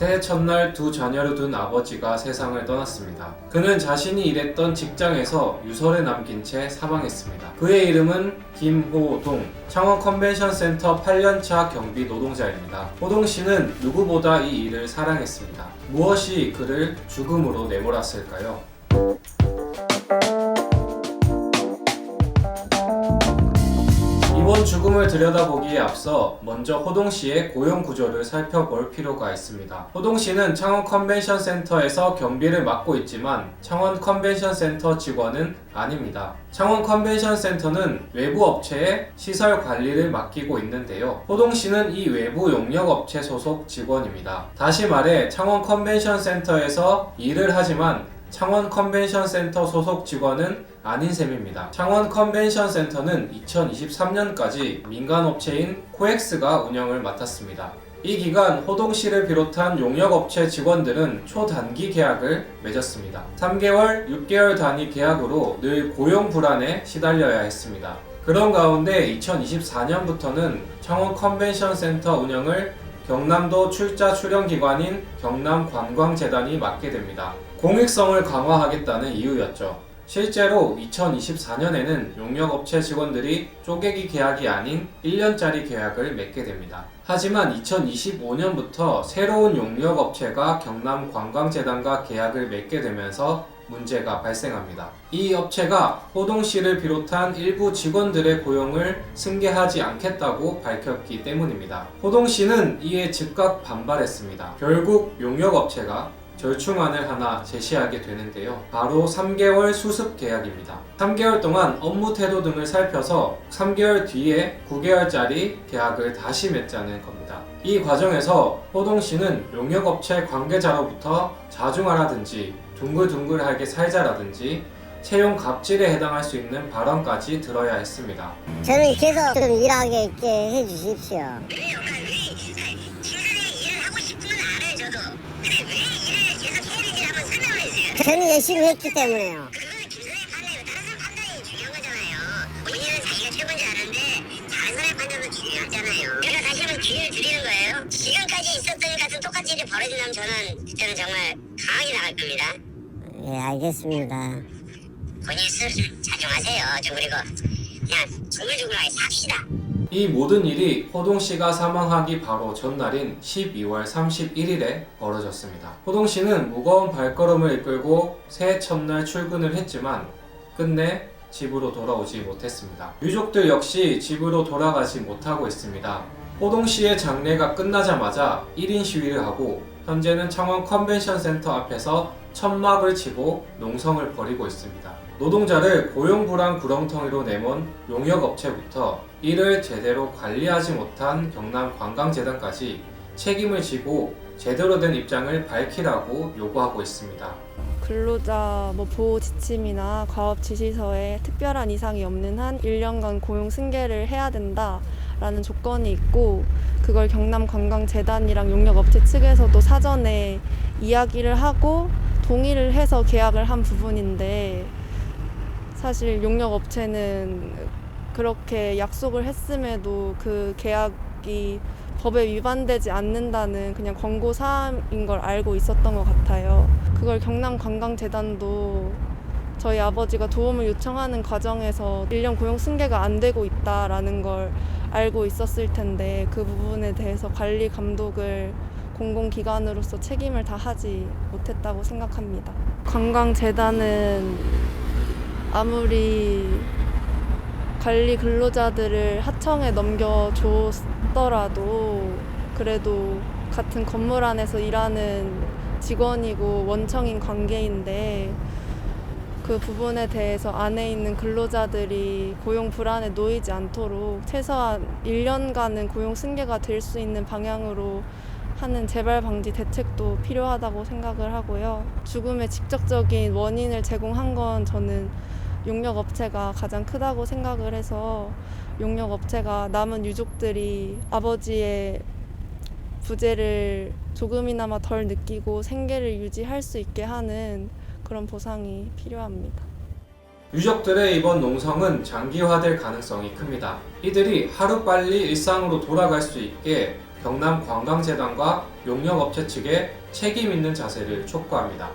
새해 첫날 두 자녀를 둔 아버지가 세상을 떠났습니다. 그는 자신이 일했던 직장에서 유서를 남긴 채 사망했습니다. 그의 이름은 김호동, 창원 컨벤션 센터 8년차 경비 노동자입니다. 호동 씨는 누구보다 이 일을 사랑했습니다. 무엇이 그를 죽음으로 내몰았을까요? 이번 죽음을 들여다보기에 앞서 먼저 호동 씨의 고용 구조를 살펴볼 필요가 있습니다. 호동 씨는 창원 컨벤션 센터에서 경비를 맡고 있지만 창원 컨벤션 센터 직원은 아닙니다. 창원 컨벤션 센터는 외부 업체에 시설 관리를 맡기고 있는데요. 호동 씨는 이 외부 용역 업체 소속 직원입니다. 다시 말해 창원 컨벤션 센터에서 일을 하지만 창원 컨벤션 센터 소속 직원은 아닌 셈입니다. 창원 컨벤션 센터는 2023년까지 민간업체인 코엑스가 운영을 맡았습니다. 이 기간 호동 씨를 비롯한 용역업체 직원들은 초단기 계약을 맺었습니다. 3개월, 6개월 단위 계약으로 늘 고용 불안에 시달려야 했습니다. 그런 가운데 2024년부터는 창원 컨벤션 센터 운영을 경남도 출자 출연 기관인 경남관광재단이 맡게 됩니다. 공익성을 강화하겠다는 이유였죠. 실제로 2024년에는 용역업체 직원들이 쪼개기 계약이 아닌 1년짜리 계약을 맺게 됩니다. 하지만 2025년부터 새로운 용역업체가 경남관광재단과 계약을 맺게 되면서 문제가 발생합니다. 이 업체가 호동 씨를 비롯한 일부 직원들의 고용을 승계하지 않겠다고 밝혔기 때문입니다. 호동 씨는 이에 즉각 반발했습니다. 결국 용역업체가 절충안을 하나 제시하게 되는데요. 바로 3개월 수습 계약입니다. 3개월 동안 업무 태도 등을 살펴서 3개월 뒤에 9개월짜리 계약을 다시 맺자는 겁니다. 이 과정에서 호동 씨는 용역업체 관계자로부터 자중하라든지 둥글둥글하게 살자라든지 채용 갑질에 해당할 수 있는 발언까지 들어야 했습니다. 저는 계속 좀 일하게 있게 해주십시오. 그래요. 친근하게 일을 하고 싶은 건 알아요, 저도. 근데 왜 일을 계속 해야 되는지 한번 설명을 해주세요. 저는 열심히 했기 때문에요. 그거는 김선의 판단이고 다른 사람 판단이 중요한 거잖아요. 본인은 자기가 최고인지 아는데 다른 사람의 판단도 중요하잖아요. 제가 다시 한번 기회를 드리는 거예요. 지금까지 있었던 일 같은 똑같은 일이 벌어진다면 저는 정말 강하게 나갈 겁니다. 예, 알겠습니다. 본인 스스로 자중하세요. 좀 그리고 그냥 조글조글하게 삽시다. 이 모든 일이 호동 씨가 사망하기 바로 전날인 12월 31일에 벌어졌습니다. 호동 씨는 무거운 발걸음을 이끌고 새해 첫날 출근을 했지만 끝내 집으로 돌아오지 못했습니다. 유족들 역시 집으로 돌아가지 못하고 있습니다. 호동 씨의 장례가 끝나자마자 1인 시위를 하고 현재는 창원 컨벤션 센터 앞에서 천막을 치고 농성을 벌이고 있습니다. 노동자를 고용불안 구렁텅이로 내몬 용역업체부터 이를 제대로 관리하지 못한 경남관광재단까지 책임을 지고 제대로 된 입장을 밝히라고 요구하고 있습니다. 근로자 보호 지침이나 가업 지시서에 특별한 이상이 없는 한 1년간 고용 승계를 해야 된다라는 조건이 있고, 그걸 경남관광재단이랑 용역업체 측에서도 사전에 이야기를 하고 동의를 해서 계약을 한 부분인데, 사실 용역업체는 그렇게 약속을 했음에도 그 계약이 법에 위반되지 않는다는 그냥 권고사항인 걸 알고 있었던 것 같아요. 그걸 경남관광재단도 저희 아버지가 도움을 요청하는 과정에서 1년 고용 승계가 안 되고 있다라는 걸 알고 있었을 텐데, 그 부분에 대해서 관리 감독을 공공기관으로서 책임을 다하지 못했다고 생각합니다. 관광재단은 아무리 관리 근로자들을 하청에 넘겨줬더라도 그래도 같은 건물 안에서 일하는 직원이고 원청인 관계인데, 그 부분에 대해서 안에 있는 근로자들이 고용 불안에 놓이지 않도록 최소한 1년간은 고용 승계가 될 수 있는 방향으로 하는 재발 방지 대책도 필요하다고 생각을 하고요. 죽음의 직접적인 원인을 제공한 건 저는 용역업체가 가장 크다고 생각을 해서, 용역업체가 남은 유족들이 아버지의 부재를 조금이나마 덜 느끼고 생계를 유지할 수 있게 하는 그런 보상이 필요합니다. 유족들의 이번 농성은 장기화될 가능성이 큽니다. 이들이 하루빨리 일상으로 돌아갈 수 있게 경남관광재단과 용역업체 측에 책임 있는 자세를 촉구합니다.